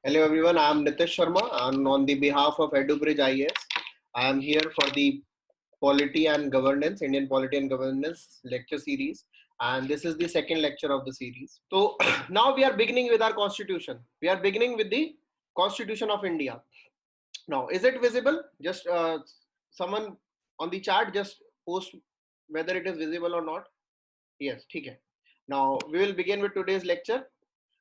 Hello everyone, I am Nitish Sharma and on the behalf of EduBridge IAS, I am here for the Polity and Governance, Indian Polity and Governance lecture series, and this is the second lecture of the series. So now we are beginning with our constitution. We are beginning with the Constitution of India. Now, is it visible? Just someone on the chat just post whether it is visible or not. Yes, okay. Now we will begin with today's lecture.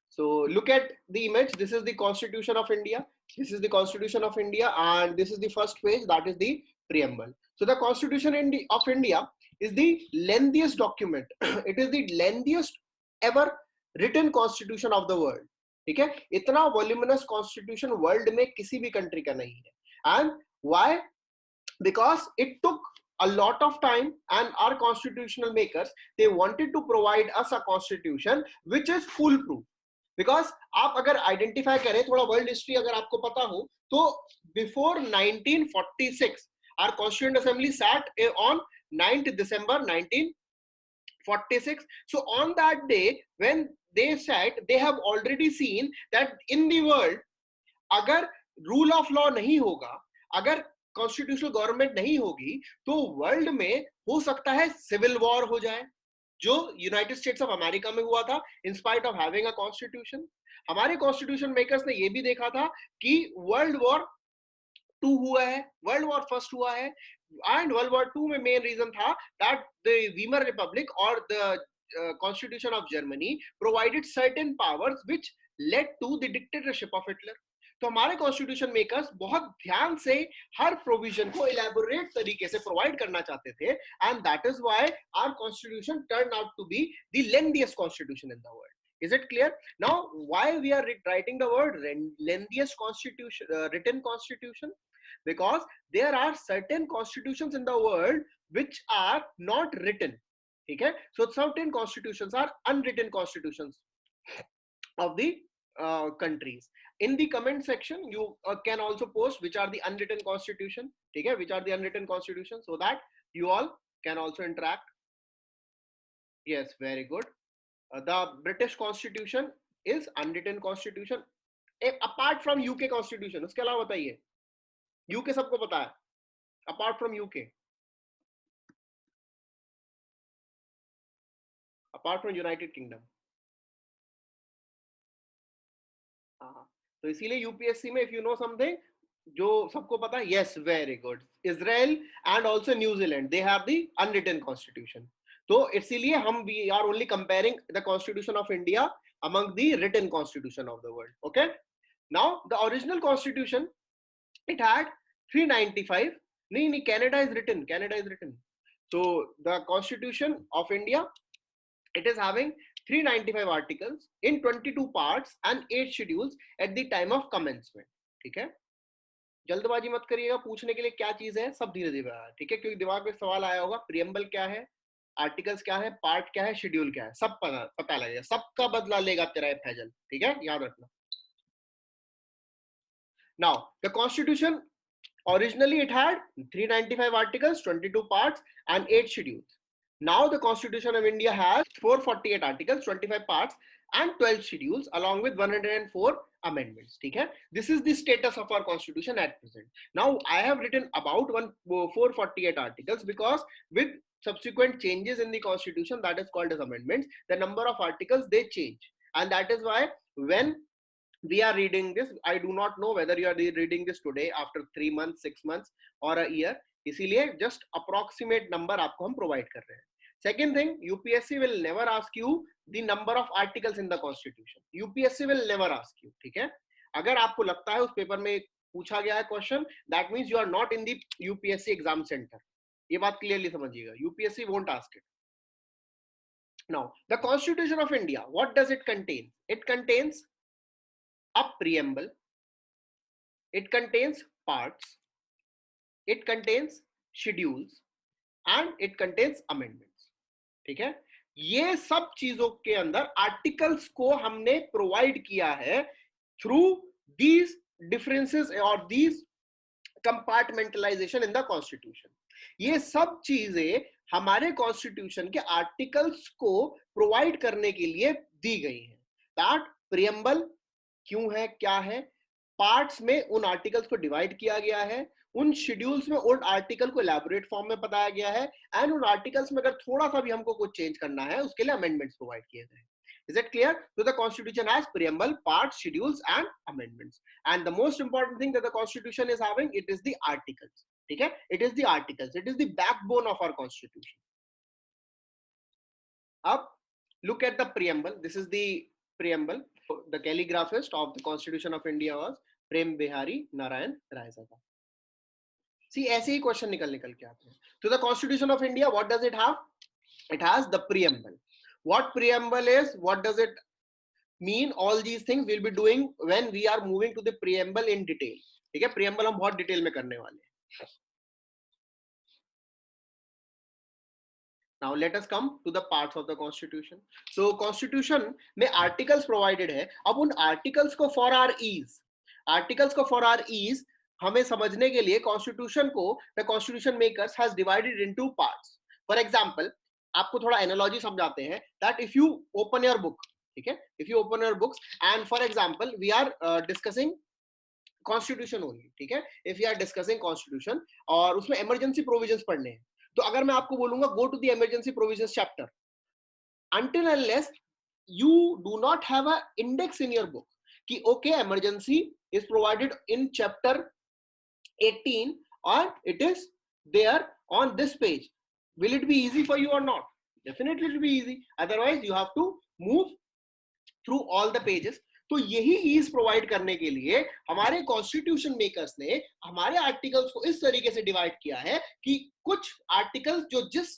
So look at the image. This is the Constitution of India. This is the Constitution of India, and this is the first page, that is the preamble. So the Constitution of India is the lengthiest document. It is the lengthiest ever written constitution of the world. ठीक है, इतना voluminous constitution world में किसी भी country का नहीं है. And why? Because it took a lot of time, and our constitutional makers, they wanted to provide us a constitution which is foolproof. Because आप अगर आइडेंटिफाई करें, थोड़ा वर्ल्ड हिस्ट्री अगर आपको पता हो, तो before 1946 our constituent assembly sat on 9th December 1946. So on that day when they sat, they have already seen that in the world अगर रूल ऑफ लॉ नहीं होगा, अगर कॉन्स्टिट्यूशनल गवर्नमेंट नहीं होगी, तो वर्ल्ड में हो सकता है सिविल वॉर हो जाए, जो यूनाइटेड स्टेट्स ऑफ अमेरिका में हुआ था in spite of having a constitution. हमारे कॉन्स्टिट्यूशन मेकर्स ने ये भी देखा था कि वर्ल्ड वॉर 2 हुआ है, वर्ल्ड वॉर फर्स्ट हुआ है, एंड वर्ल्ड वॉर 2 में मेन रीजन था दैट द वीमर रिपब्लिक और the constitution of Germany provided certain powers which led to the dictatorship of Hitler. तो हमारे कॉन्स्टिट्यूशन मेकर्स बहुत ध्यान से हर प्रोविजन को इलेबोरेट तरीके से प्रोवाइड करना चाहते थे, and that is why our constitution turn out to be the lengthiest constitution in the world. Is it clear? Now, why we are writing the word lengthiest constitution, written constitution? Because there are certain constitutions in the world which are not written. Okay? So certain constitutions are unwritten constitutions of the countries. In the comment section, you can also post which are the unwritten constitution, okay, which are the unwritten constitution, so that you all can also interact. Yes, very good. The British constitution is unwritten constitution apart from UK constitution. उसके अलावा बताइए, UK सबको पता है, apart from UK, apart from United Kingdom. तो इसीलिए UPSC में if you know something जो सबको पता है, yes very good, Israel and also New Zealand, they have the unwritten constitution. तो इसीलिए हम we are only comparing the constitution of India among the written constitution of the world. Okay, now the original constitution it had 395. नहीं, Canada is written, Canada is written. So the constitution of India, it is having 395 articles in 22 parts and 8 schedules at the time of commencement. ठीक है, जल्दबाजी मत करिएगा, पूछने के लिए क्या चीज है सब धीरे धीरे, ठीक है, क्योंकि दिमाग में सवाल आया होगा प्रियम्बल क्या है, आर्टिकल्स क्या है, पार्ट क्या है, शेड्यूल क्या है, सब पता लगेगा, सबका बदला लेगा तेरा फैजल. ठीक है, याद रखना. Now the constitution originally it had 395 articles, 22 parts and 8 schedules. Now the Constitution of India has 448 articles, 25 parts and 12 schedules along with 104 amendments. ठीक है, this is the status of our constitution at present. Now I have written about 448 articles because with subsequent changes in the constitution, that is called as amendments, the number of articles they change, and that is why when we are reading this, I do not know whether you are reading this today after 3 months, 6 months or a year. इसीलिए just approximate number आपको हम provide कर रहे हैं. Second thing, UPSC will never ask you the number of articles in the constitution. UPSC will never ask you. ठीक है, अगर आपको लगता है उस पेपर में पूछा गया है question, that means you are not in the UPSC exam center. ये बात clearly समझिएगा, UPSC won't ask it. Now the Constitution of India, what does it contain? It contains a preamble, it contains parts, it contains schedules and it contains amendments. ठीक है, ये सब चीजों के अंदर आर्टिकल्स को हमने प्रोवाइड किया है थ्रू दीज डिफरेंसेस और these compartmentalisation in the constitution. ये सब चीजें हमारे कॉन्स्टिट्यूशन के आर्टिकल्स को प्रोवाइड करने के लिए दी गई हैं. दैट प्रियम्बल क्यों है, क्या है, पार्ट्स में उन आर्टिकल्स को डिवाइड किया गया है, उन शेड्यूल्स में उन आर्टिकल को इलैबोरेट फॉर्म में बताया गया है, एंड उन आर्टिकल्स में अगर थोड़ा सा भी हमको कुछ चेंज करना है उसके लिए अमेंडमेंट्स प्रोवाइड किए गए हैं. Is it clear? So the constitution has preamble, parts, schedules and amendments. And the most important thing that the constitution is having, it is the articles. ठीक है? It is the articles. It is the backbone of our constitution. Up, look at the preamble. This is the preamble. The calligraphist of the Constitution of India was Prem Bihari Narayan Raizada. See, ऐसे ही question निकल निकल के आते हैं. So the Constitution of India, what does it have? It has the preamble. What preamble is? What does it mean? All these things we'll be doing when we are moving to the preamble in detail. ठीक है? Preamble हम बहुत detail में करने वाले हैं. Now let us come to the parts of the constitution. So constitution में articles provided है. अब उन articles को for our ease हमें समझने के लिए constitution को the constitution makers has divided into parts. For example, आपको थोड़ा analogy समझाते हैं that if you open your book, ठीक है? If you open your books and for example we are discussing constitution only, ठीक है? If we are discussing constitution और उसमें emergency provisions पढ़ने हैं, तो अगर मैं आपको बोलूंगा go to the emergency provisions chapter, until unless you do not have a index in your book कि okay emergency is provided in chapter 18 or it is there on this page, will it be easy for you or not? Definitely it will be easy, otherwise you have to move through all the pages. तो यही ease provide करने के लिए हमारे constitution makers ने हमारे articles को इस तरीके से डिवाइड किया है कि कुछ आर्टिकल्स जो जिस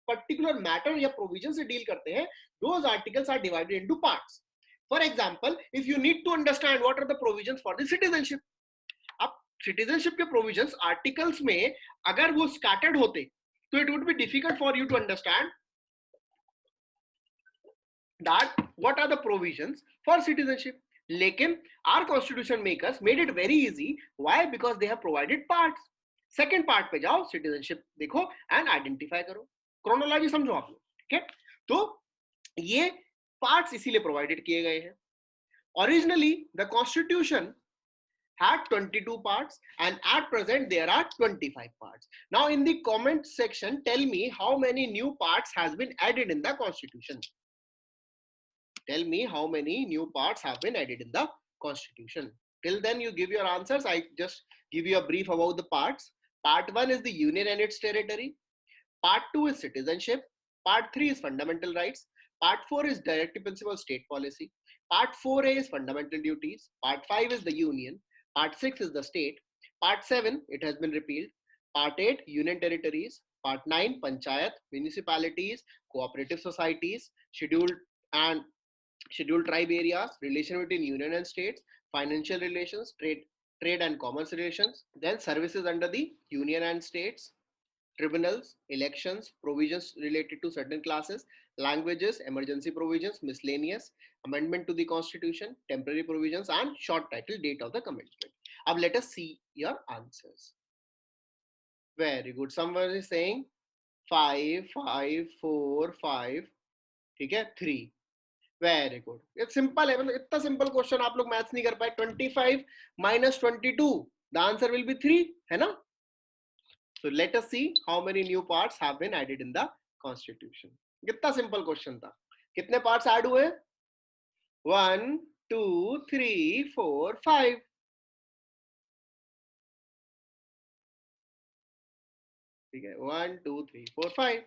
पर्टिकुलर मैटर या प्रोविजन से डील करते हैं, those articles are divided into parts. For example, if you need to understand what are the provisions for the citizenship, अब सिटीजनशिप के प्रोविजंस आर्टिकल्स में अगर वो स्कैटर्ड होते तो it would be difficult for you to understand that what are the provisions for citizenship. लेकिन our constitution makers made it very easy. Why? Because they have provided parts. Second part पे जाओ, citizenship देखो and identify करो. Chronology समझो आप लोग, ठीक है? तो ये parts इसीलिए provided किए गए हैं. Originally the constitution had 22 parts and at present there are 25 parts. Now in the comment section tell me how many new parts has been added in the constitution. Tell me how many new parts have been added in the constitution. Till then you give your answers. I just give you a brief about the parts. Part 1 is the union and its territory. Part 2 is citizenship. Part 3 is fundamental rights. Part 4 is directive principle state policy. Part 4a is fundamental duties. Part 5 is the union. Part 6 is the state. Part 7, it has been repealed. Part 8, union territories. Part 9, panchayat, municipalities, cooperative societies, scheduled tribe areas, relation between union and states, financial relations, trade and commerce relations, then services under the union and states, tribunals, elections, provisions related to certain classes, languages, emergency provisions, miscellaneous, amendment to the constitution, temporary provisions, and short title, date of the commencement. Now let us see your answers. Very good. Someone is saying 5, 5, 4, 5, ठीक है, 3. Very good. ये simple है, मतलब इतना simple question आप लोग maths नहीं कर पाए. 25 minus 22, the answer will be 3, है ना? So let us see how many new parts have been added in the constitution. कितना सिंपल क्वेश्चन था. कितने पार्ट्स ऐड हुए? 1 2 3 4 5. ठीक है, 1 2 3 4 5.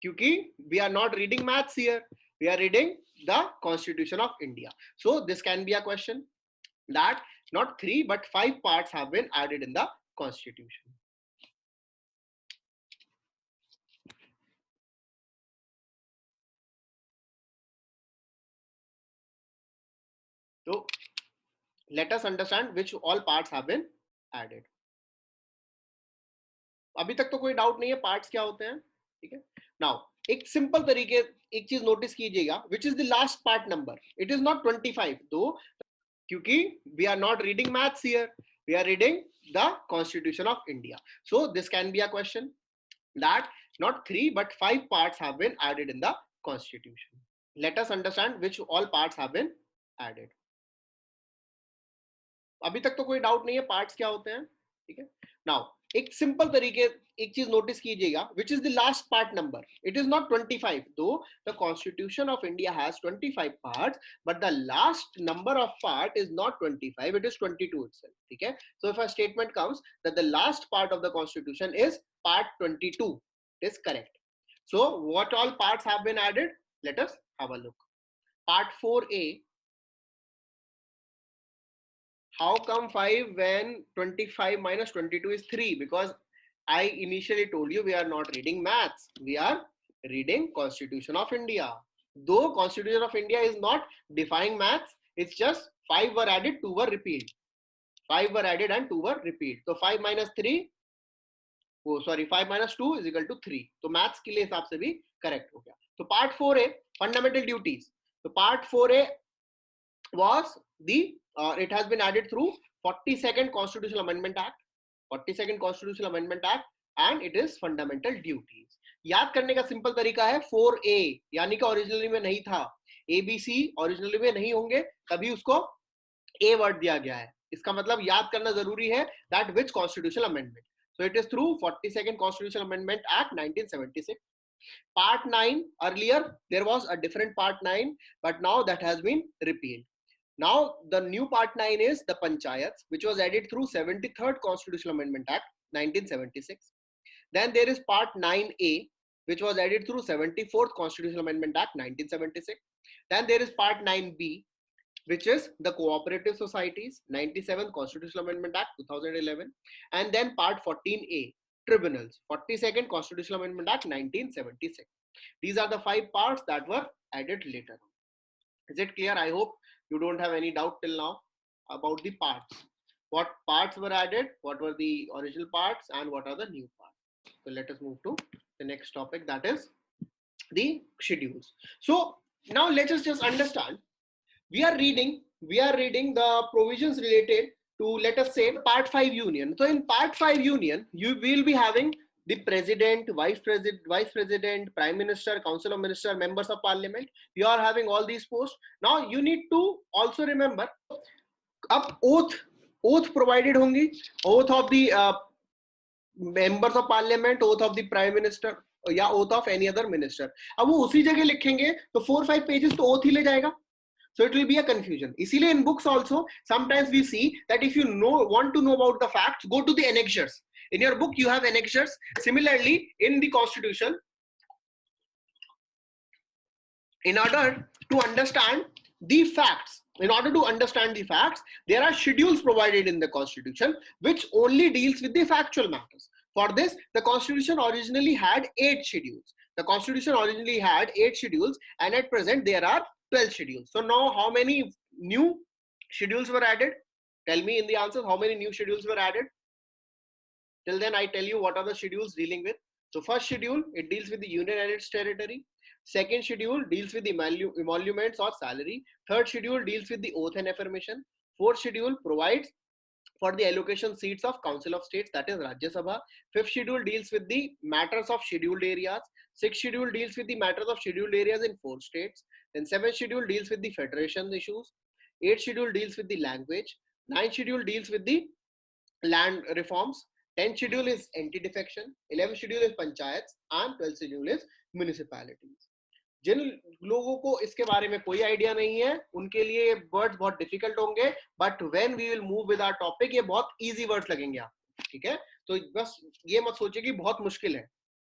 क्योंकि we are not reading maths here, we are reading the Constitution of India. So this can be a question that not 3 but 5 parts have been added in the Constitution. So let us understand which all parts have been added. अभी तक तो कोई doubt नहीं है parts क्या होते हैं, ठीक है? नाउ एक सिंपल तरीके एक चीज नोटिस कीजिएगा, which is the last part number. It is not 25 दो, क्योंकि we are not reading maths here, we are reading the constitution of India. So this can be a question that not 3 but 5 parts have been added in the constitution. Let us understand which all parts have been added. अभी तक तो कोई doubt नहीं है parts क्या होते हैं, ठीक है। नाउ एक सिंपल तरीके, एक चीज नोटिस कीजिएगा, which is the last part number, it is not 25, दो the constitution of India has 25 parts, but the last number of part is not 25, it is 22 itself, ठीक है। So if a statement comes that the last part of the constitution is part 22, it is correct. So what all parts have been added? Let us have a look. Part 4a. How come 5 when 25 minus 22 is 3? Because I initially told you we are not reading maths. We are reading Constitution of India. Though Constitution of India is not defying maths, it's just 5 were added, 2 were repealed. 5 were added and 2 were repealed. So 5 minus 3, oh sorry, 5 minus 2 is equal to 3. So maths के लिए हिसाब से भी correct हो गया. So part 4a, fundamental duties. So part 4a was the it has been added through 42nd Constitutional Amendment Act, 42nd Constitutional Amendment Act, and it is fundamental duties. याद करने का सिंपल तरीका है 4a, यानी कि originally में नहीं था, abc ओरिजिनली में नहीं होंगे, तभी उसको a वर्ड दिया गया है. इसका मतलब याद करना जरूरी है that which constitutional amendment. So it is through 42nd Constitutional Amendment Act 1976. Part 9, earlier there was a different part 9, but now that has been repealed. Now the new part 9 is the panchayats, which was added through 73rd Constitutional Amendment Act 1976. Then there is part 9a, which was added through 74th Constitutional Amendment Act 1976. Then there is part 9b, which is the cooperative societies, 97th Constitutional Amendment Act 2011. And then part 14a, tribunals, 42nd Constitutional Amendment Act 1976. These are the 5 parts that were added later. Is it clear? I hope you don't have any doubt till now about the parts. What parts were added, what were the original parts, and what are the new parts. So let us move to the next topic, that is the schedules. So now let us just understand, we are reading the provisions related to, let us say, part 5 union. So in part 5 union, you will be having the president, vice president, prime minister, council of minister, members of parliament. You are having all these posts. Now you need to also remember, अब oath provided होंगी, oath of the members of parliament, oath of the prime minister, या oath of any other minister. अब वो उसी जगह लिखेंगे तो 4-5 pages तो oath ही ले जाएगा. So it will be a confusion. इसीलिए in books also sometimes we see that if you want to know about the facts, go to the annexures. In your book you have annexures. Similarly in the constitution, in order to understand the facts, there are schedules provided in the constitution which only deals with the factual matters. For this, the constitution originally had 8 schedules. And at present there are 12 schedules. So now how many new schedules were added? Tell me in the answers how many new schedules were added. Till then I tell you what are the schedules dealing with. So first schedule, it deals with the union and its territory. Second schedule deals with the emoluments or salary. Third schedule deals with the oath and affirmation. Fourth schedule provides for the allocation seats of Council of States, that is Rajya Sabha. Fifth schedule deals with the matters of scheduled areas. Sixth schedule deals with the matters of scheduled areas in 4 states. Then seventh schedule deals with the federation issues. Eighth schedule deals with the language. Ninth schedule deals with the land reforms. 10th schedule is anti-defection. 11th schedule is panchayats, and 12th schedule is municipalities. जिन लोगों को इसके बारे में कोई idea नहीं है उनके लिए वर्ड्स बहुत डिफिकल्ट होंगे, but when we will move with our topic ये बहुत इजी वर्ड्स लगेंगे आपको, ठीक है। तो बस ये मत सोचिए कि बहुत मुश्किल है,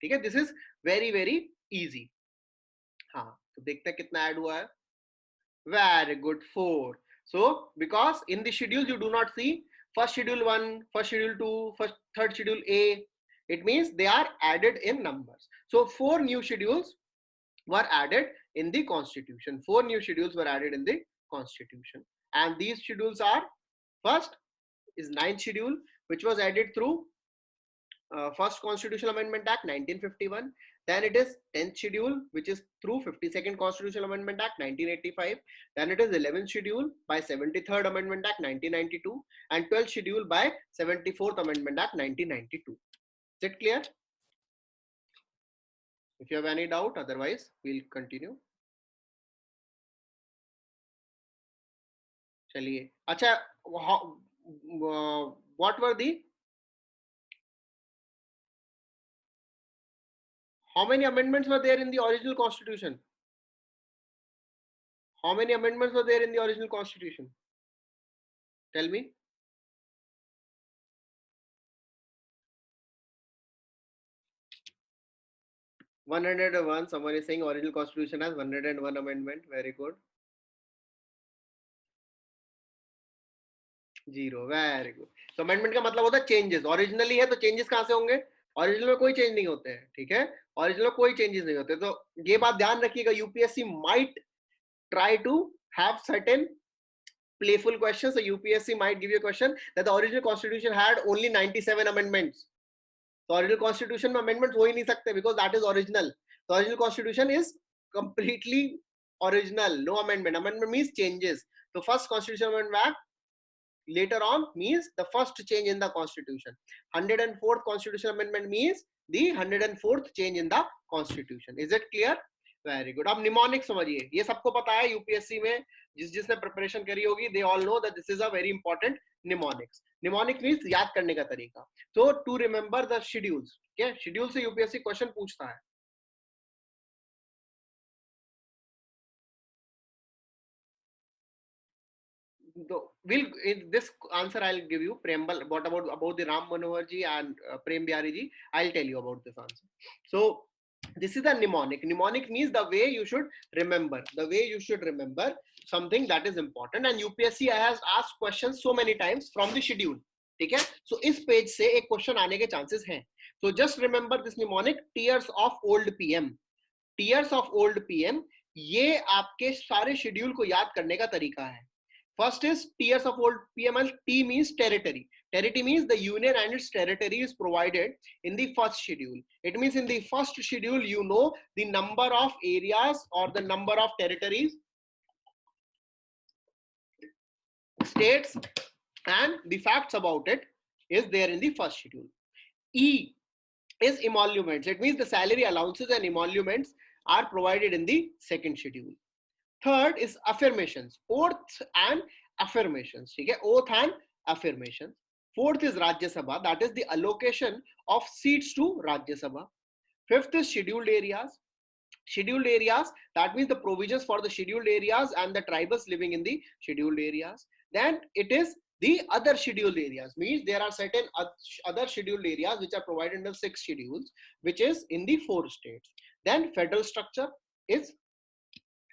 ठीक है। This is very very easy. हाँ, तो देखते हैं कितना ऐड हुआ है. Very good, 4. So because in the schedule you do not see first schedule 1, first schedule 2, third schedule A, it means they are added in numbers. So 4 new schedules were added in the constitution. 4 new schedules were added in the constitution, and these schedules are, first is 9th schedule, which was added through first Constitutional Amendment Act 1951. Then it is 10th schedule, which is through 52nd Constitutional Amendment Act 1985. Then it is 11th schedule by 73rd Amendment Act 1992, and 12th schedule by 74th Amendment Act 1992. Is it clear? If you have any doubt, otherwise we'll continue. चलिए, अच्छा, what were the, how many amendments were there in the original constitution? How many amendments were there in the original constitution? Tell me. 101. Someone is saying original constitution has 101 amendment. Very good. 0. Very good. So amendment का मतलब होता है changes. Originally है तो changes कहाँ से होंगे? Original में कोई चेंज नहीं होते हैं, ठीक है, ओरिजिनल में कोई चेंजेस नहीं होते, तो ये बात ध्यान रखिएगा, UPSC might try to have certain playful questions. So UPSC might give you a question that the original constitution had only 97 amendments. So original constitution में amendments हो ही नहीं सकते because that is original. The original constitution is completely original, no amendment. Amendment means changes. So first constitution amendment act later on means the first change in the constitution. 104th constitutional amendment means the 104th change in the constitution. Is it clear? Very good. अब mnemonic समझिए, ये सबको पता है UPSC में, जिसने preparation करी होगी, they all know that this is a very important mnemonics. Mnemonic means याद करने का तरीका. तो टू रिमेंबर द शेड्यूल्स, क्या शेड्यूल से यूपीएससी क्वेश्चन पूछता है. Will in this answer I'll give you preamble. What about the Ram Manohar ji and Prem Bihari ji? I'll tell you about this answer. So this is a mnemonic. Mnemonic means the way you should remember. The way you should remember something that is important. And UPSC has asked questions so many times from the schedule. ठीक है? So इस page से एक question आने के chances हैं. So just remember this mnemonic: tears of old PM. Tears of old PM. ये आपके सारे शेड्यूल को याद करने का तरीका है. First is tiers of old PML. T means territory. Territory means the union and its territory is provided in the first schedule. It means in the first schedule, you know the number of areas or the number of territories, states, and the facts about it is there in the first schedule. E is emoluments. It means the salary allowances and emoluments are provided in the second schedule. Third is affirmations, oath and affirmations. ठीक है, oath and affirmations. Fourth is Rajya Sabha, that is the allocation of seats to Rajya Sabha. Fifth is scheduled areas. Scheduled areas, that means the provisions for the scheduled areas and the tribals living in the scheduled areas. Then it is the other scheduled areas, means there are certain other scheduled areas which are provided under 6 schedules, which is in the 4 states. Then federal structure is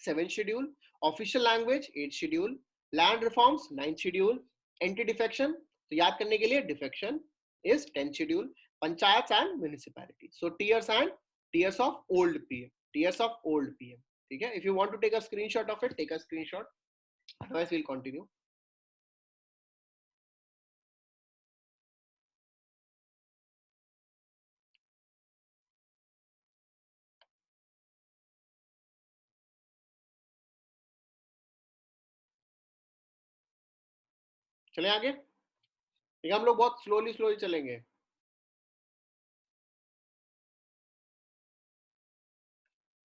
7th schedule, official language 8th schedule, land reforms 9th schedule, anti-defection, तो याद करने के लिए defection is 10th schedule, panchayats and municipalities. So tiers and tiers of old PM, tiers of old PM. ठीक है? If you want to take a screenshot of it, take a screenshot. Otherwise, we'll continue. चले आगे. ठीक है, हम लोग बहुत slowly चलेंगे.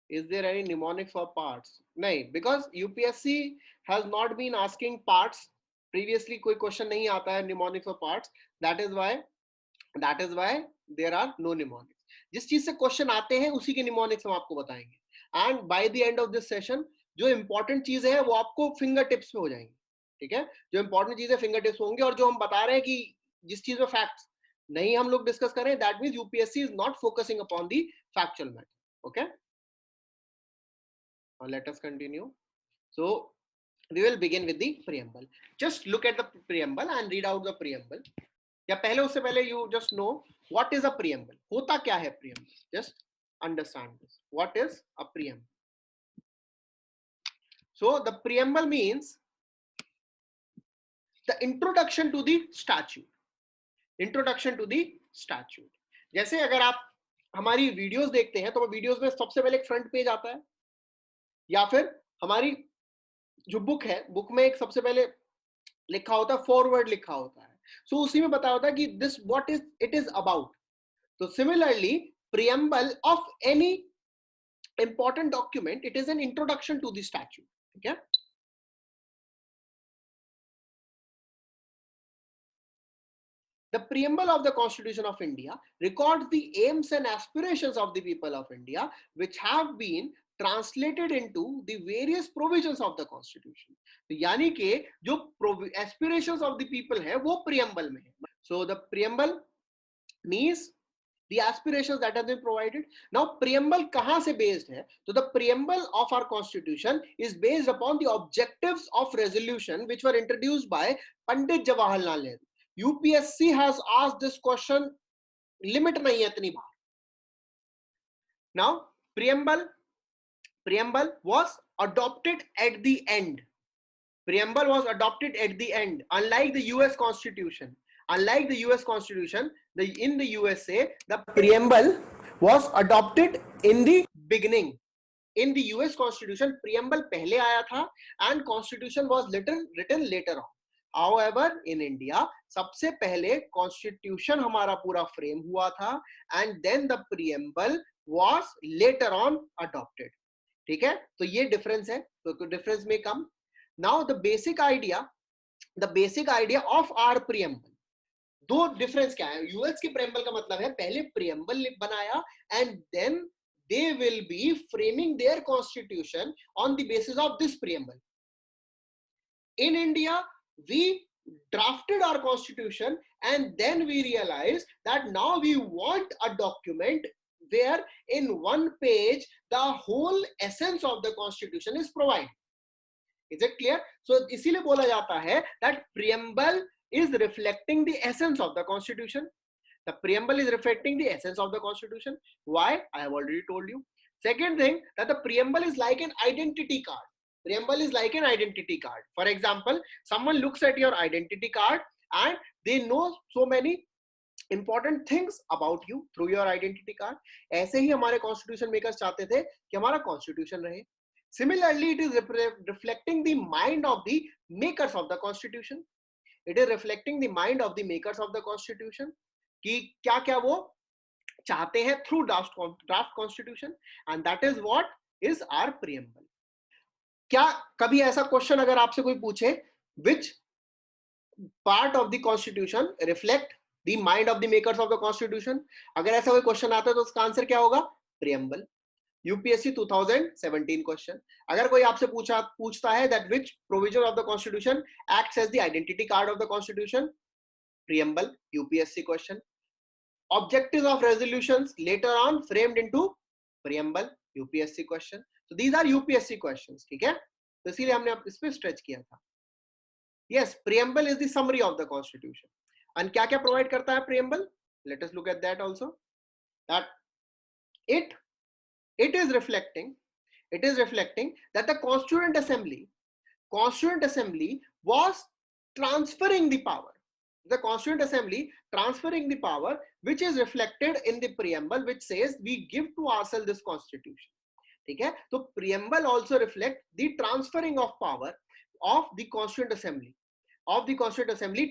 Is there any mnemonics for parts? नहीं, because UPSC has not been asking parts previously. कोई question नहीं आता है mnemonics for parts. That is why there are no mnemonics. जिस चीज से क्वेश्चन आते हैं उसी के mnemonics हम आपको बताएंगे. And by the end of this session, जो important चीजें हैं वो आपको फिंगर टिप्स पे हो जाएंगी. ठीक है, जो important चीजें फिंगर टिप्स होंगे, और जो हम बता रहे हैं कि जिस चीज में फैक्ट्स नहीं हम लोग डिस्कस करें, that means UPSC is not focusing upon the factual matter. Okay. Let us continue. So we will begin with the preamble. Just look at the preamble and read out the preamble. या पहले उससे पहले you just know what is a preamble. होता क्या है preamble? Just understand this. What is a preamble? So the preamble means the introduction to the statute. Introduction to the statute. जैसे अगर आप हमारी वीडियोस देखते हैं तो वीडियोस में सबसे पहले एक फ्रंट पेज आता है, या फिर हमारी जो बुक है, बुक में एक सबसे पहले लिखा होता है, फॉरवर्ड लिखा होता है. सो उसी में बताया होता है कि this what is it is about. तो similarly preamble of any important document, it is an introduction to the statute. ठीक है, The preamble of the Constitution of India records the aims and aspirations of the people of India, which have been translated into the various provisions of the Constitution. तो यानी कि जो aspirations of the people है वो preamble में है. So the preamble means the aspirations that have been provided. Now preamble kahan se based hai? So the preamble of our constitution is based upon the objectives of resolution which were introduced by Pandit Jawaharlal Nehru. UPSC has asked this question, limit nahi hai itni baar. Now preamble was adopted at the end. Preamble was adopted at the end, unlike the US Constitution. Unlike the US Constitution, in the USA, the preamble was adopted in the beginning. In the US Constitution, preamble pehle aaya tha and Constitution was written later on. However, in India, सबसे पहले Constitution हमारा पूरा frame हुआ था and then the preamble was later on adopted. ठीक है? तो ये difference है. तो difference may come. Now the basic idea of our preamble. दो डिफरेंस क्या है? यूएस के प्रेम्बल का मतलब है पहले प्रेम्बल बनाया and then they will be framing their constitution on the basis of this preamble. In India we drafted our constitution and then we realized that now we want a document where in one page the whole essence of the constitution is provided. Is it clear? So इसीलिए बोला जाता है that preamble is reflecting the essence of the constitution. The preamble is reflecting the essence of the constitution. Why? I have already told you. Second thing, that the preamble is like an identity card. Preamble is like an identity card. For example, someone looks at your identity card and they know so many important things about you through your identity card. ऐसे ही हमारे constitution makers चाहते थे कि हमारा constitution रहे. Similarly, it is reflecting the mind of the makers of the constitution. It is reflecting the mind of the makers of the constitution कि क्या क्या वो चाहते हैं through draft constitution, and that is what is our preamble. क्या कभी ऐसा question अगर आपसे कोई पूछे which part of the constitution reflect the mind of the makers of the constitution, अगर ऐसा कोई क्वेश्चन आता है तो उसका आंसर क्या होगा? preamble. UPSC 2017 question. अगर कोई आपसे पूछता है that which provision of the constitution acts as the identity card of the constitution, preamble. UPSC question. objectives of resolutions later on framed into preamble. UPSC question. so these are UPSC questions. ठीक है? तो इसीलिए हमने इस पे stretch किया था. yes, preamble is the summary of the constitution. and क्या क्या प्रोवाइड करता है preamble? let us look at that also. that it is reflecting that the constituent assembly was transferring the power. The constituent assembly transferring the power, which is reflected in the preamble, which says we give to ourselves this constitution. ठीक है? तो preamble also reflect the transferring of power of the constituent assembly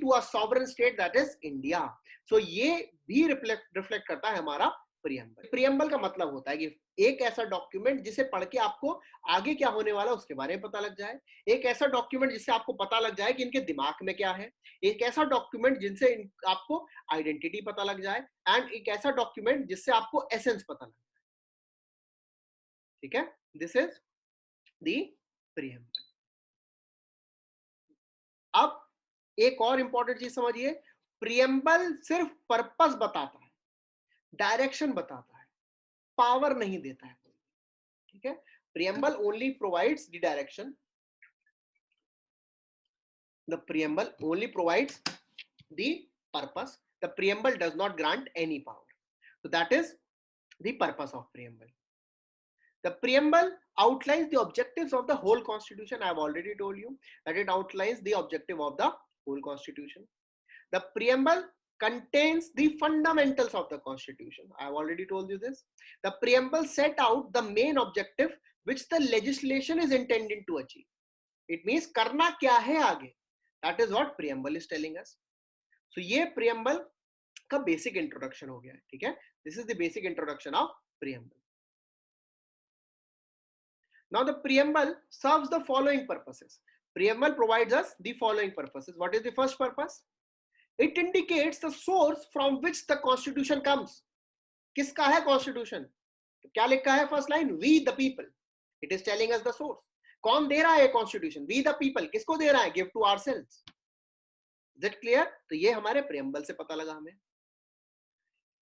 to a sovereign state, that is India. So ये भी reflect करता है हमारा preamble का मतलब होता है कि एक ऐसा डॉक्यूमेंट जिसे पढ़ के आपको आगे क्या होने वाला उसके बारे में पता लग जाए, एक ऐसा डॉक्यूमेंट जिससे आपको पता लग जाए कि इनके दिमाग में क्या है, एक ऐसा डॉक्यूमेंट जिनसे आपको आइडेंटिटी पता लग जाए, एंड एक ऐसा डॉक्यूमेंट जिससे आपको एसेंस पता लग जाए. ठीक है? This is the preamble. अब एक और इंपॉर्टेंट चीज समझिए, प्रीएम्बल सिर्फ पर्पस बताता है, डायरेक्शन बताता है, पावर नहीं देता है. ठीक है? preamble only provides the direction. The preamble only provides the purpose. The preamble does not grant any power. So that is the purpose of preamble. The preamble outlines the objectives of the whole constitution. I have already told you that it outlines the objective of the whole constitution. The preamble contains the fundamentals of the constitution. I have already told you this. The preamble set out the main objective which the legislation is intended to achieve. It means karna kya hai aage. That is what preamble is telling us. So ये preamble का basic introduction हो गया है. ठीक है? This is the basic introduction of preamble. Now the preamble serves the following purposes. Preamble provides us the following purposes. What is the first purpose? It indicates the source from which the constitution comes. किसका है constitution? क्या लिखा है first line? We the people. It is telling us the source. कौन दे रहा है constitution? We the people. किसको दे रहा है? Give to ourselves. Is it clear? तो ये हमारे preamble से पता लगा हमें.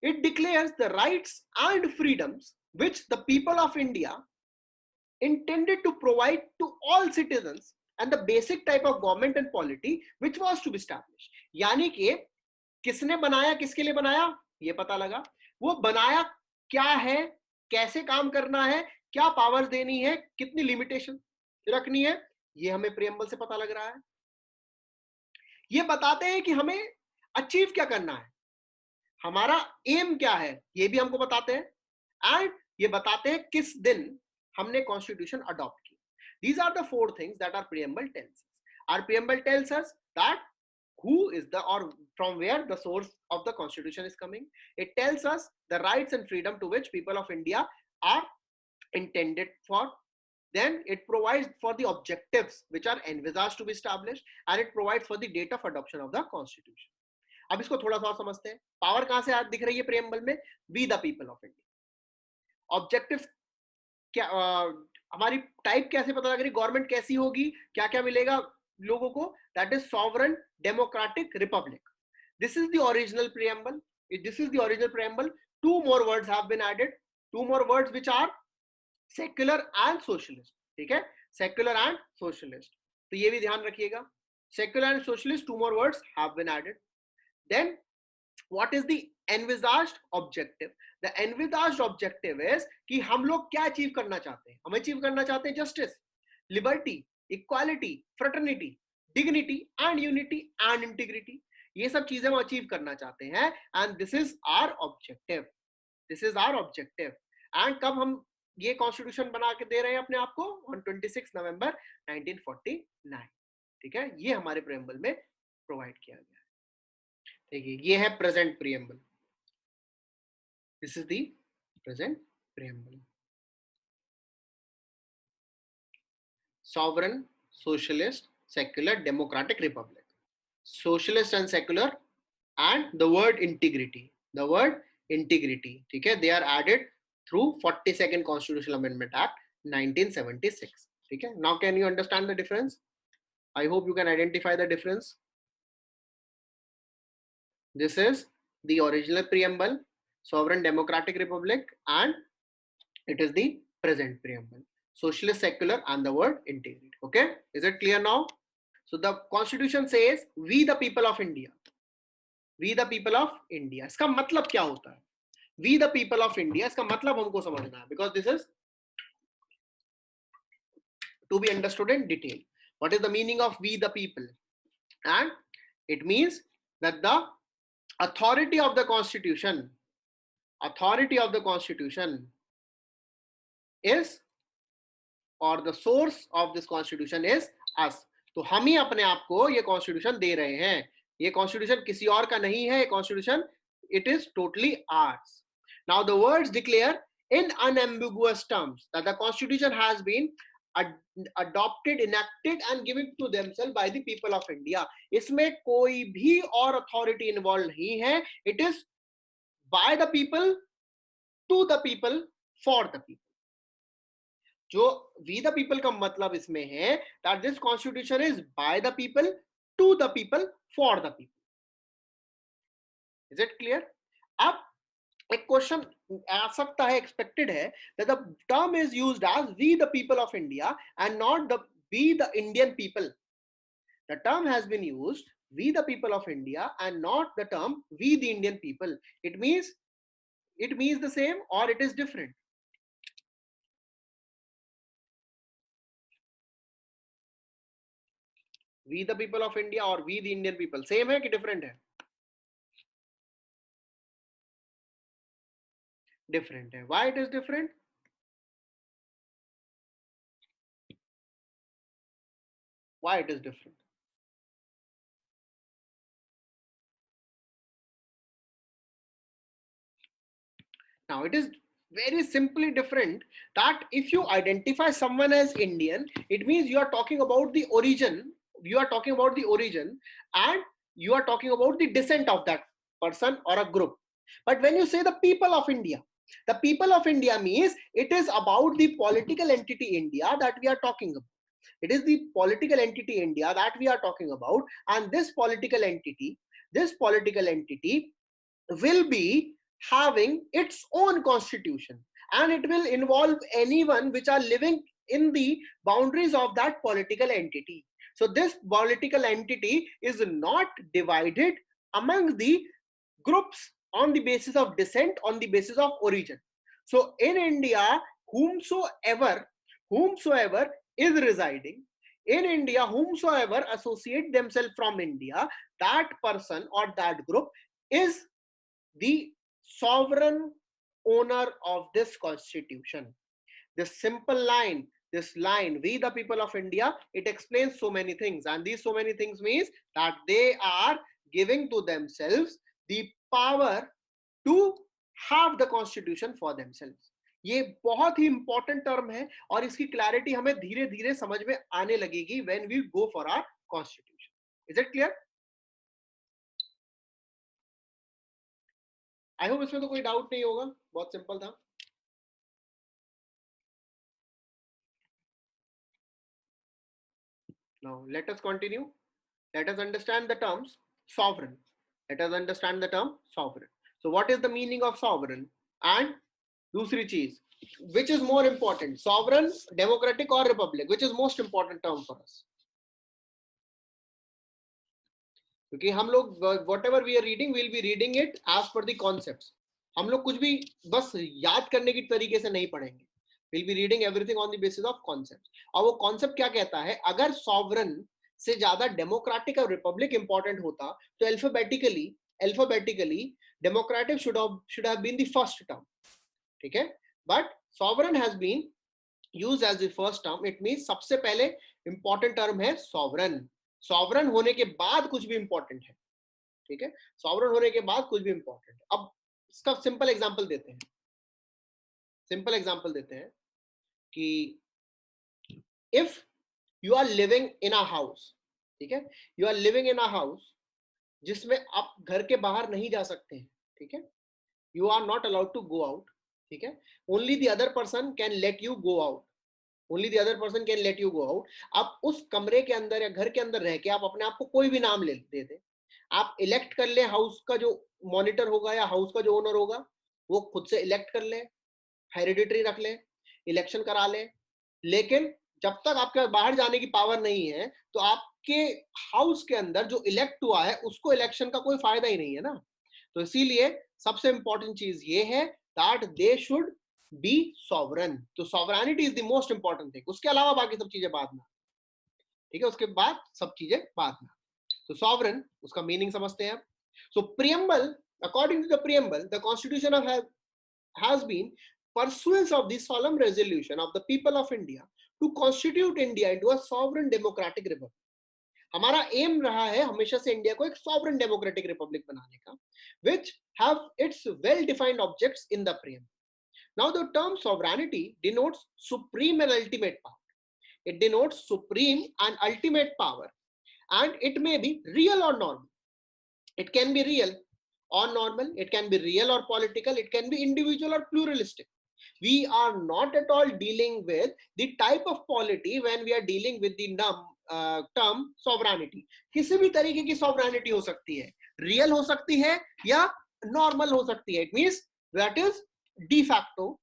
It declares the rights and freedoms which the people of India intended to provide to all citizens and the basic type of government and polity which was to be established. यानी कि किसने बनाया, किसके लिए बनाया, ये पता लगा. वो बनाया क्या है, कैसे काम करना है, क्या पावर्स देनी है, कितनी लिमिटेशन रखनी है, ये हमें प्रियम्बल से पता लग रहा है. ये बताते हैं कि हमें अचीव क्या करना है, हमारा एम क्या है, ये भी हमको बताते हैं. एंड ये बताते हैं किस दिन हमने कॉन्स्टिट्यूशन अडॉप्ट की. These are the four things that our preamble tells us. Our preamble tells us that who is the, or from where the source of the constitution is coming. It tells us the rights and freedom to which people of India are intended for. Then it provides for the objectives which are envisaged to be established, and it provides for the date of adoption of the constitution. अब इसको थोड़ा सा समझते हैं. Power कहां से दिख रही है प्रियम्बल में? We the people of India. Objectives क्या, हमारी टाइप कैसे पता लग रही, गवर्नमेंट कैसी होगी, क्या क्या मिलेगा लोगों को? That is sovereign democratic republic. This is the original preamble. This is the original preamble. Two more words have been added. Two more words which are secular and socialist. ठीक है, सेक्युलर एंड सोशलिस्ट. तो ये भी ध्यान रखिएगा. Secular and socialist, two more words have been added. Then what is the envisaged objective? The envisaged objective is कि हम लोग क्या अचीव करना चाहते हैं. हम अचीव करना चाहते हैं justice, liberty, equality, fraternity, dignity and unity and integrity. ये सब चीजें हम अचीव करना चाहते हैं. And this is our objective. This is our objective. And कब हम ये कॉन्स्टिट्यूशन बना के दे रहे हैं अपने आप को? ऑन 26 नवंबर 1949. ठीक है, ये हमारे प्रियम्बल में प्रोवाइड किया गया. देखिए, ये है present preamble. This is the present preamble. Sovereign, socialist, secular, democratic republic. Socialist and secular and the word integrity. The word integrity, ठीक है, they are added through 42nd constitutional amendment act 1976. ठीक है. Now can you understand the difference? I hope you can identify the difference. This is the original preamble, sovereign democratic republic, and it is the present preamble, socialist, secular, and the word integrity. Okay, is it clear now? So the constitution says we the people of India. We the people of India. इसका मतलब क्या होता है? We the people of India, इसका मतलब हमको समझना है, because this is to be understood in detail. What is the meaning of we the people? And it means that the authority of the constitution is, or the source of this constitution is us. तो हम ही अपने आप को ये constitution दे रहे हैं. ये constitution किसी और का नहीं है. ये constitution, it is totally ours. Now the words declare in unambiguous terms that the constitution has been adopted, enacted and given to themselves by the people of India. इसमें कोई भी और अथॉरिटी इन्वॉल्व नहीं है. It is by the people, to the people, for the people. जो we the people का मतलब इसमें है that this constitution is by the people, to the people, for the people. Is it clear? अब एक question आ सकता है, expected है, that the term is used as we the people of India and not the we the Indian people. The term has been used we the people of India and not the term we the Indian people. It means the same or it is different? We the people of India or we the Indian people, same है कि different है? Different है. Why it is different? Why it is different? Now it is very simply different that if you identify someone as Indian, it means you are talking about the origin. You are talking about the origin, and you are talking about the descent of that person or a group. But when you say the people of India, the people of India means it is about the political entity India that we are talking about. It is the political entity India that we are talking about, and this political entity will be having its own constitution, and it will involve anyone which are living in the boundaries of that political entity. So this political entity is not divided among the groups on the basis of descent, on the basis of origin. So in India, whomsoever is residing in India, whomsoever associate themselves from India, that person or that group is the sovereign owner of this constitution. This simple line, this line, we the people of India, it explains so many things, and these so many things means that they are giving to themselves the power to have the constitution for themselves. ये बहुत ही important term है और इसकी clarity हमें धीरे धीरे समझ में आने लगेगी when we go for our constitution. Is it clear? I hope इसमें तो कोई डाउट नहीं होगा, बहुत सिंपल था. Now let us continue. Let us understand the terms sovereign. Let us understand the term sovereign. So what is the meaning of sovereign? And दूसरी चीज, which is more important, sovereign, democratic or republic, which is most important term for us? क्योंकि हम लोग whatever we are reading, we'll be reading it as per the concepts. हम लोग कुछ भी बस याद करने की तरीके से नहीं पढ़ेंगे. We'll be reading everything on the basis of concepts. और वो concept क्या कहता है, अगर sovereign से ज्यादा डेमोक्रेटिक और रिपब्लिक इंपॉर्टेंट होता तो alphabetically democratic should have been the first term. ठीक है, but sovereign has been used as the first term. It means सबसे पहले इंपॉर्टेंट टर्म है सॉवरन. सॉवरन होने के बाद कुछ भी इंपॉर्टेंट है. ठीक है, सॉवरन होने के बाद कुछ भी इंपॉर्टेंट है. अब इसका सिंपल एग्जांपल देते हैं. कि if you are living in a house, ठीक है, you are living in a house जिसमें आप घर के बाहर नहीं जा सकते हैं. ठीक है, you are not allowed to go out. ठीक है, only the other person can let you go out. आप उस कमरे के अंदर या घर के अंदर रह के आप अपने आप को कोई भी नाम ले दे दे. आप इलेक्ट कर ले, हाउस का जो मॉनिटर होगा या हाउस का जो ओनर होगा वो खुद से इलेक्ट कर ले, हेरिडिटरी रख ले, इलेक्शन करा ले. लेकिन जब तक आपके बाहर जाने की पावर नहीं है तो आपके हाउस के अंदर जो इलेक्ट हुआ है उसको इलेक्शन का कोई फायदा ही नहीं है ना. तो इसीलिए सबसे इंपॉर्टेंट चीज ये है that they should be sovereign. तो sovereignty is the most important thing. उसके अलावा बाकी सब चीजें बाद में. ठीक है, उसके बाद सब चीजें बाद में. तो सॉवरन, उसका मीनिंग समझते हैं. So preamble, according to the preamble, the constitution has been pursuance of the solemn resolution of the people of India to constitute India into a sovereign democratic republic. हमारा एम रहा है हमेशा से India को एक sovereign democratic Republic बनाने का, which have its well defined objects in the preamble. Now the term sovereignty denotes supreme and ultimate power. It denotes supreme and ultimate power, and it may be real or normal. It can be real or normal, it can be real or political, it can be individual or pluralistic. We are not at all dealing with the type of polity when we are dealing with the term sovereignty. किसी भी तरीके की sovereignty हो सकती है, real हो सकती है या normal हो सकती है. It means that is de facto.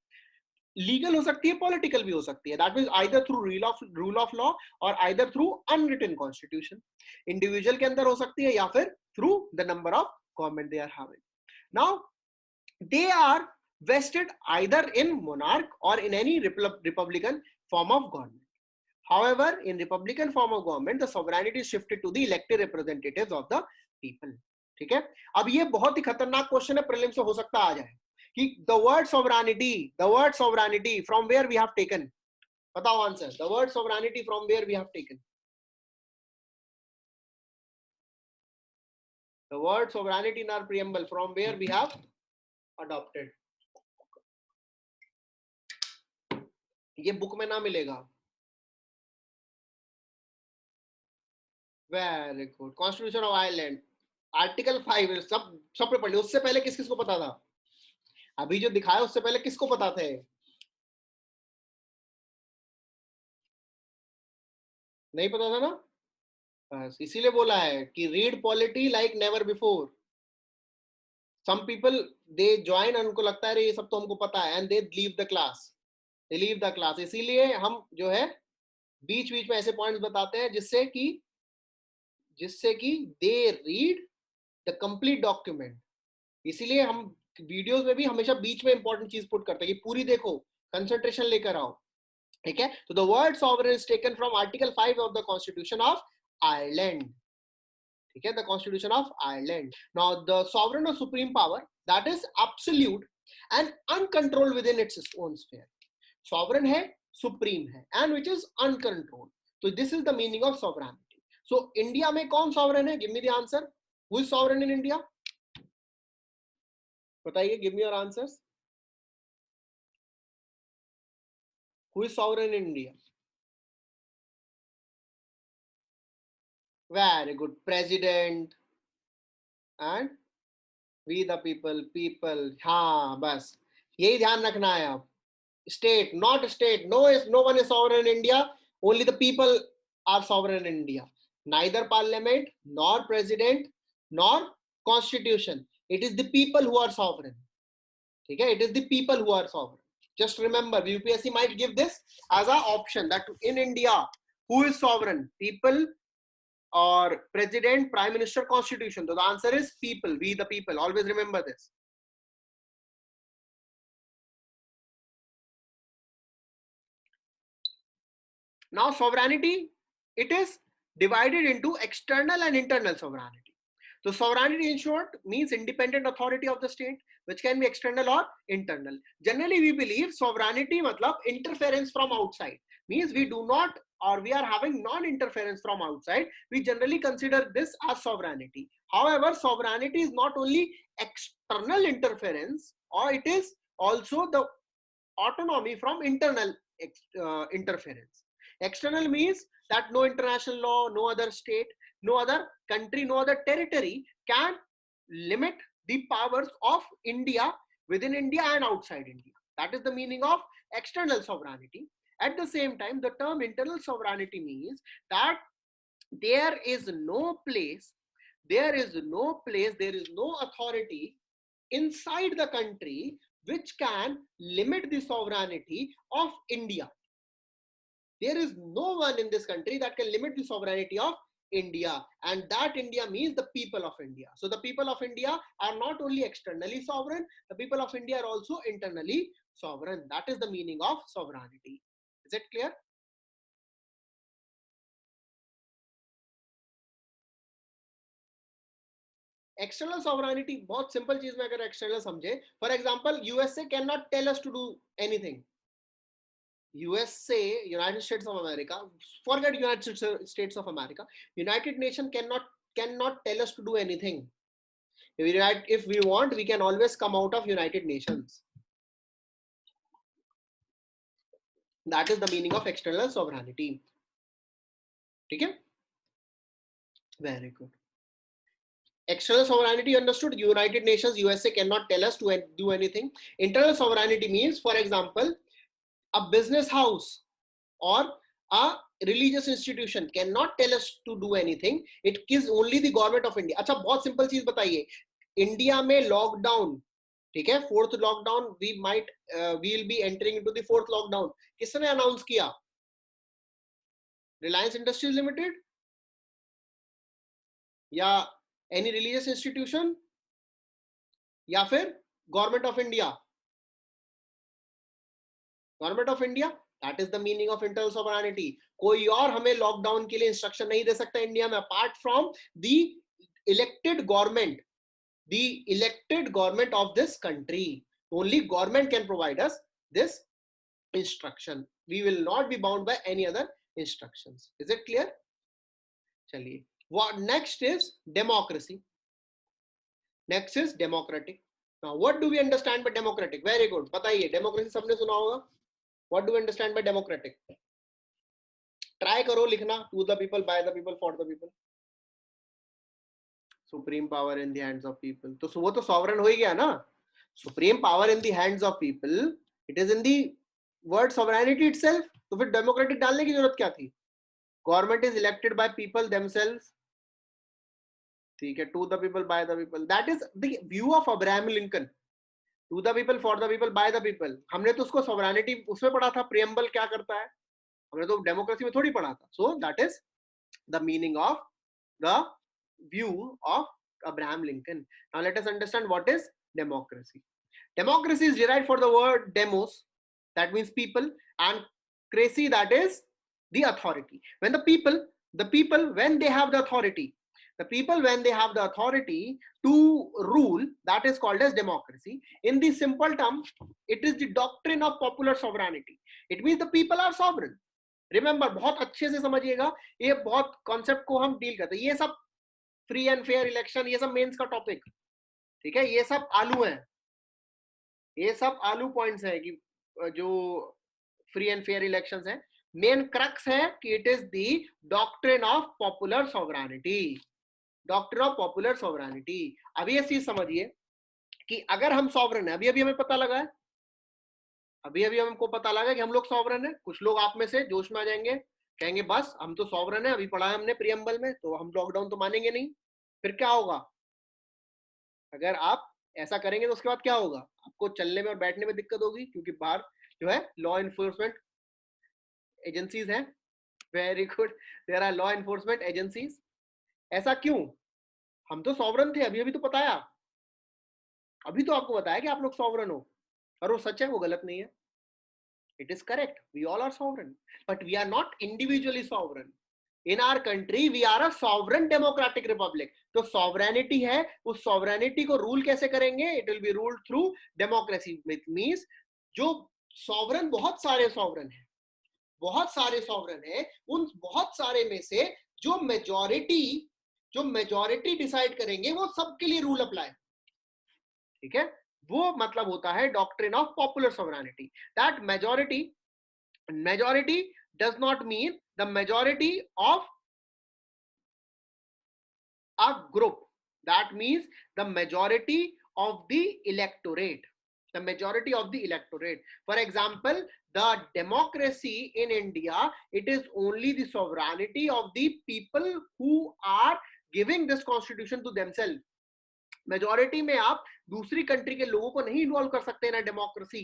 Legal हो सकती है, पॉलिटिकल भी हो सकती है. That means either through rule of law और either through unwritten constitution. Individual के अंदर हो सकती है या फिर through the number of government they are having. Now they are vested either in monarch or in any republican form of government. However, in republican form of government, the sovereignty is shifted to the elected representatives of the people. ठीक है, अब ये बहुत ही खतरनाक question है, prelims में हो सकता आ जाए कि the word sovereignty from where we have taken. बताओ answer. The word sovereignty from where we have taken. The word sovereignty in our preamble, from where we have adopted. ये बुक में ना मिलेगा. Very good. Constitution of Ireland. Article 5 सब पे पढ़ लिया। उससे पहले किस किस को पता था? अभी जो दिखाया उससे पहले किसको पता थे? नहीं पता था ना? बस इसीलिए बोला है कि read polity like never before. Some people they join, उनको लगता है ये सब तो हमको पता है, and they leave the class, they leave the class. इसीलिए हम जो है बीच बीच में ऐसे पॉइंट्स बताते हैं जिससे कि they read the complete document. इसीलिए हम वीडियोस में भी हमेशा बीच में इंपॉर्टेंट चीज पुट करते हैं कि पूरी देखो, कंसंट्रेशन लेकर आओ। ठीक है, तो the word sovereign is taken from article 5 of the constitution of Ireland. ठीक है, the constitution of Ireland. Now the sovereign और supreme power that is absolute and uncontrolled within its own sphere. Sovereign है, supreme है, and which is uncontrolled. तो this is the meaning of sovereignty. So India में कौन sovereign है? Give me the answer. Who is sovereign in India? बताइए, give me your answers. Who is sovereign in India? Very good, president and we the people, people. हाँ बस यही ध्यान रखना है आप। State, not state, no is, no one is sovereign in India, only the people are sovereign in India. Neither parliament, nor president, nor constitution, it is the people who are sovereign. ठीक है, it is the people who are sovereign. Just remember, UPSC might give this as a option that in India, who is sovereign? People or president, prime minister, constitution? So the answer is people, we the people. Always remember this. Now sovereignty, it is divided into external and internal sovereignty. So sovereignty in short means independent authority of the state, which can be external or internal. Generally we believe sovereignty matlab interference from outside, means we do not, or we are having non-interference from outside. We generally consider this as sovereignty. However, sovereignty is not only external interference, or it is also the autonomy from internal interference. External means that no international law, no other state, no other country, no other territory can limit the powers of India within India and outside India. That is the meaning of external sovereignty. At the same time, the term internal sovereignty means that there is no place, there is no authority inside the country which can limit the sovereignty of India. There is no one in this country that can limit the sovereignty of India, and that India means the people of India. So the people of India are not only externally sovereign, the people of India are also internally sovereign. That is the meaning of sovereignty. Is it clear? External sovereignty बहुत simple चीज में अगर external समझे, for example USA can not tell us to do anything. USA, United States of America, forget United States of America, United Nation cannot tell us to do anything. If we want, we can always come out of United Nations. That is the meaning of external sovereignty. ठीक है, very good. External sovereignty understood. United Nations, USA cannot tell us to do anything. Internal sovereignty means, for example, a business house or a religious institution cannot tell us to do anything. It is only the government of India. अच्छा, बहुत simple चीज बताइए, India में lockdown, ठीक है, fourth lockdown, we will be entering into the fourth lockdown, किसने announce किया? Reliance Industries Limited या एनी रिलीजियस इंस्टीट्यूशन या फिर government of India? Government of India. That is the meaning of internal sovereignty. कोई और हमें लॉकडाउन के लिए इंस्ट्रक्शन नहीं दे सकता इंडिया में, apart from the elected government, the elected government of this country. Only government can provide us this instruction. We will not be bound by any other instructions. Is it clear? चलिए, what next is democracy. Next is democratic. Now what do we understand by democratic? Very good, बताइए, democracy सबने सुना होगा। What do we understand by democratic? Try करो लिखना, to the people, by the people, for the people. Supreme power in the hands of people, तो वो तो sovereign हो ही गया ना. Supreme power in the hands of people, it is in the word sovereignty itself. तो फिर democratic डालने की जरूरत क्या थी? Government is elected by people themselves. ठीक है, to the people by the people, that is the view of Abraham Lincoln. To the people for the people by the people. हमने तो उसको सॉवरेनिटी उसमें पढ़ा था, प्रियम्बल क्या करता है, हमने तो डेमोक्रेसी में थोड़ी पढ़ा था. So that is the meaning of the view of Abraham Lincoln. Now let us understand what is democracy. Democracy is derived from the word demos, that means people, and cracy, that is the authority. When the people when they have the authority, when they have the authority to rule, that is called as democracy. In the simple term, it is the doctrine of popular sovereignty. It means the people are sovereign. Remember, बहुत अच्छे से समझिएगा, ये बहुत concept को हम deal करते हैं. ये सब फ्री एंड फेयर इलेक्शन, ये सब मेंस का टॉपिक, ठीक है, ये सब आलू है, ये सब आलू पॉइंट्स है कि जो फ्री एंड फेयर इलेक्शंस है. मेन क्रक्स है कि it is the doctrine of popular sovereignty. Doctrine of popular sovereignty. अब ये चीज समझिए कि अगर हम सॉवरन है, अभी अभी हमें पता लगा है, अभी अभी हमको पता लगा कि हम लोग सॉवरन है. कुछ लोग आप में से जोश में आ जाएंगे, कहेंगे बस हम तो सॉवरन है, अभी पढ़ा है हमने प्रियम्बल में, तो हम लॉकडाउन तो मानेंगे नहीं. फिर क्या होगा? अगर आप ऐसा करेंगे तो उसके बाद क्या होगा? आपको चलने में और बैठने में दिक्कत होगी, क्योंकि बाहर जो है लॉ एनफोर्समेंट एजेंसीज हैं. Very good, there are law enforcement agencies. ऐसा क्यों? हम तो सॉवरन थे, अभी अभी तो बताया, अभी तो आपको बताया कि आप लोग सॉवरन हो, और वो सच है, वो गलत नहीं है. It is correct. We all are sovereign, but we are not individually sovereign. In our country, we are a sovereign democratic republic. तो sovereignty है, उस sovereignty को rule कैसे करेंगे? It will be ruled through democracy. It means जो sovereign, बहुत सारे sovereign हैं, बहुत सारे sovereign हैं, उन बहुत सारे में से जो majority decide करेंगे, वो सबके लिए rule apply. ठीक है, वो मतलब होता है doctrine of popular sovereignty. That majority does not mean the majority of a group. That means the majority of the electorate. The majority of the electorate. For example, the democracy in India, it is only the sovereignty of the people who are giving this constitution to themselves. Majority में आप दूसरी country के लोगों को नहीं involve कर सकते ना डेमोक्रेसी.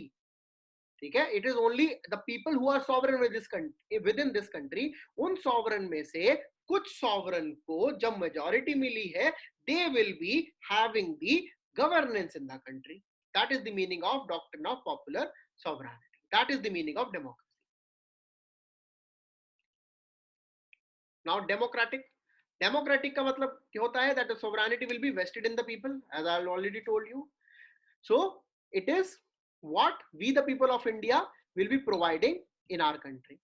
ठीक है, it is only the people who are sovereign within this country. उन सॉवरेन में से कुछ सॉवरेन को जब मेजॉरिटी मिली है, they will be having the governance in the country. That is the meaning of doctrine of popular sovereignty. That is the meaning of democracy. Now democratic का मतलब क्या होता है? That sovereignty will be vested in the people, as I already told you. So it is what we the people of India will be providing in our country.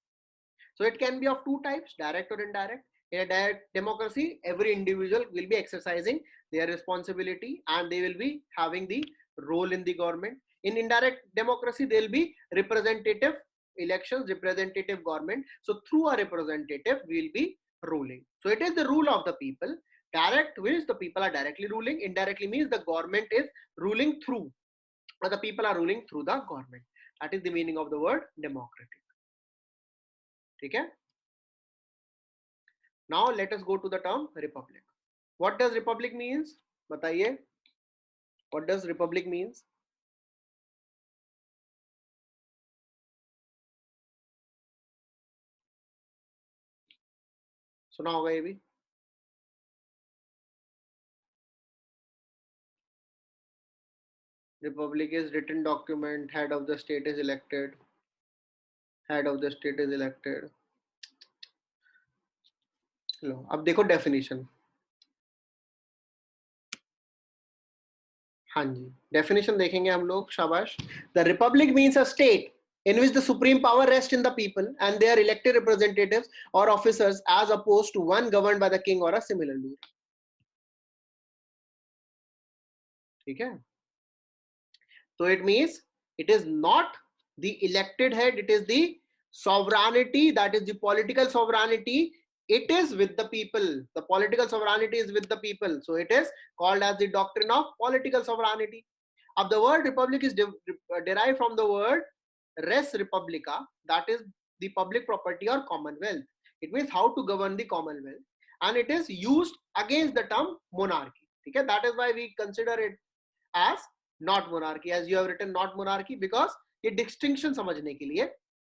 So it can be of two types, direct or indirect. In a direct democracy, every individual will be exercising their responsibility and they will be having the role in the government. In indirect democracy, there will be representative elections, representative government. So through a representative, we will be ruling. So it is the rule of the people. Direct means the people are directly ruling. Indirectly means the government is ruling through, or the people are ruling through the government. That is the meaning of the word democratic. ठीक है? Now let us go to the term republic. What does republic means? बताइए, what does republic means? सुना होगा ये भी. Republic is written document, head of the state is elected. Head of the state is elected. लो अब देखो definition. हाँ जी, definition देखेंगे हम लोग, शाबाश. The Republic means a state in which the supreme power rests in the people and their elected representatives or officers, as opposed to one governed by the king or a similar ruler. ठीक है, so it means it is not the elected head, it is the sovereignty, that is the political sovereignty it is with the people. The political sovereignty is with the people. So it is called as the doctrine of political sovereignty. Now, the word republic is derived from the word res publica, that is the public property or commonwealth. It means how to govern the commonwealth, and it is used against the term monarchy. Okay, that is why we consider it as not monarchy, as you have written not monarchy, because ये distinction समझने के लिए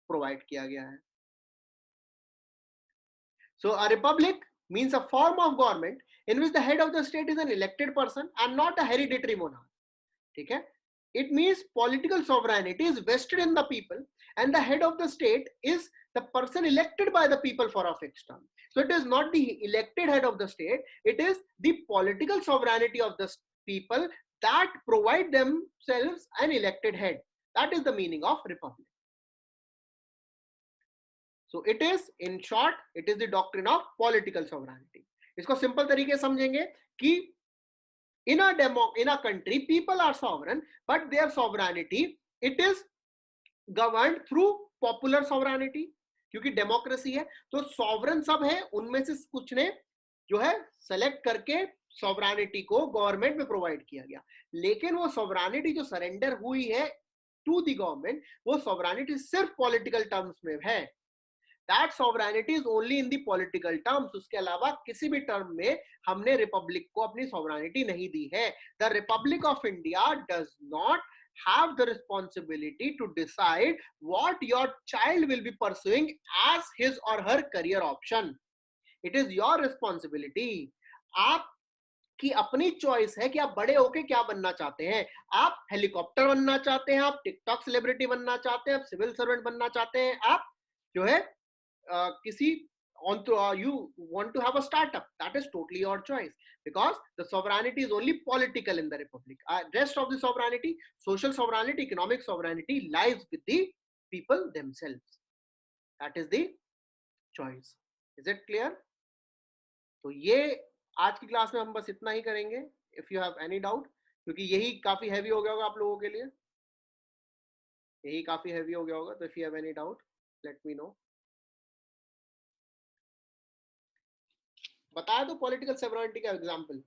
provide किया गया है. So a republic means a form of government in which the head of the state is an elected person and not a hereditary monarch. ठीक है? It means political sovereignty is vested in the people, and the head of the state is the person elected by the people for a fixed term. So it is not the elected head of the state, it is the political sovereignty of the people that provide themselves an elected head. That is the meaning of republic. So it is, in short, it is the doctrine of political sovereignty. इसको simple तरीके समझेंगे कि in a country people are sovereign, but their sovereignty, it is governed through popular sovereignty. क्योंकि democracy है तो sovereign सब है, उनमें से कुछ ने जो है सेलेक्ट करके सॉवरेनिटी को गवर्नमेंट में प्रोवाइड किया गया. लेकिन वो सॉवरेनिटी जो सरेंडर हुई है टू द गवर्नमेंट, वो सॉवरेनिटी सिर्फ पॉलिटिकल टर्म्स में है. That sovereignty is only in the political terms. उसके अलावा किसी भी टर्म में हमने रिपब्लिक को अपनी sovereignty नहीं दी है. The Republic of India does not have the responsibility to decide what your child will be pursuing as his or her career option. It is your responsibility. आपकी अपनी चॉइस है कि आप बड़े होके क्या बनना चाहते हैं. आप हेलीकॉप्टर बनना चाहते हैं, आप टिकटॉक सेलिब्रिटी बनना चाहते हैं, आप सिविल सर्वेंट बनना चाहते हैं, आप जो है किसी you want to have a startup, that is totally your choice, because the sovereignty is only political in the republic. Rest of the sovereignty, social sovereignty, economic sovereignty lies with the people themselves. That is the choice. Is it clear? तो ये आज की class में हम बस इतना ही करेंगे. If you have any doubt, क्योंकि यही काफी हैवी हो गया होगा आप लोगों के लिए, यही काफी हैवी हो गया होगा. तो if you have any doubt, let me know. बताया तो पॉलिटिकल सोवरेनिटी का एग्जांपल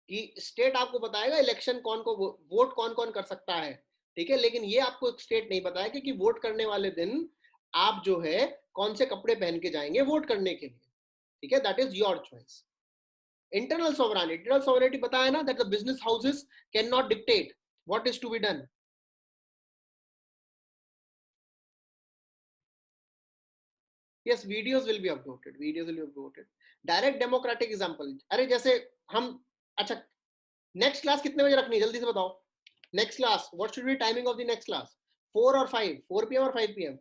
कि स्टेट आपको बताएगा इलेक्शन कौन को वोट कौन कौन कर सकता है. ठीक है, लेकिन ये आपको एक स्टेट नहीं बताएगा कि वोट करने वाले दिन आप जो है कौन से कपड़े पहन के जाएंगे वोट करने के लिए. ठीक है, that is your choice. Internal sovereignty बताया ना, that the business houses can not dictate what is to be done. Yes, videos will be uploaded. Direct democratic example. अरे जैसे हम, अच्छा नेक्स्ट क्लास कितने बजे रखनी है जल्दी से बताओ. Next class, what should be timing of the next class? 4 और 5, 4 PM और 5 PM?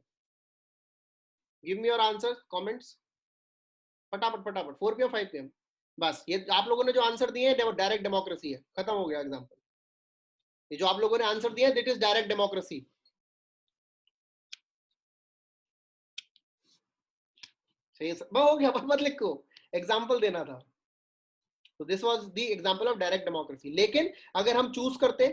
Give me your answer comments फटाफट 4 PM 5 PM. बस ये आप लोगों ने जो आंसर दिए हैं डायरेक्ट डेमोक्रेसी है, खत्म हो गया एग्जाम्पल. ये जो आप लोगों ने आंसर दिया है दैट इज डायरेक्ट डेमोक्रेसी. हो गया, मत लिखो, एग्जाम्पल देना था. तो this was the example of direct democracy. लेकिन अगर हम चूज करते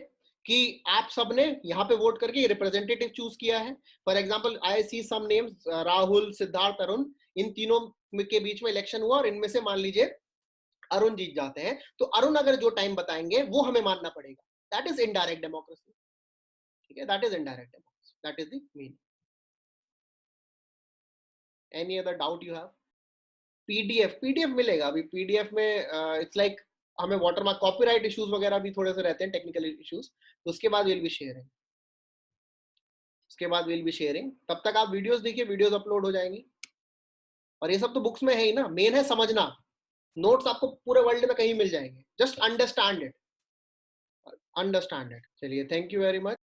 कि आप सबने यहाँ पे वोट करके रिप्रेजेंटेटिव चूज किया है, for example I see some names, Rahul, Siddharth, Arun, इन तीनों के बीच में इलेक्शन हुआ और इनमें से मान लीजिए अरुण जीत जाते हैं, तो अरुण अगर जो टाइम बताएंगे वो हमें मानना पड़ेगा. That is indirect democracy. ठीक है, that is indirect democracy. That is the meaning. Any other doubt you have? PDF मिलेगा अभी. पीडीएफ में इट्स लाइक हमें वाटरमार्क, कॉपीराइट इश्यूज वगैरह भी थोड़े से रहते हैं, टेक्निकल इश्यूज. तो उसके बाद विल बी शेयरिंग. तब तक आप वीडियोस देखिए, वीडियोस अपलोड हो जाएंगी. और ये सब तो बुक्स में है ही ना. मेन है समझना. नोट्स आपको पूरे वर्ल्ड में कहीं मिल जाएंगे. Just understand it. चलिए, थैंक यू वेरी मच.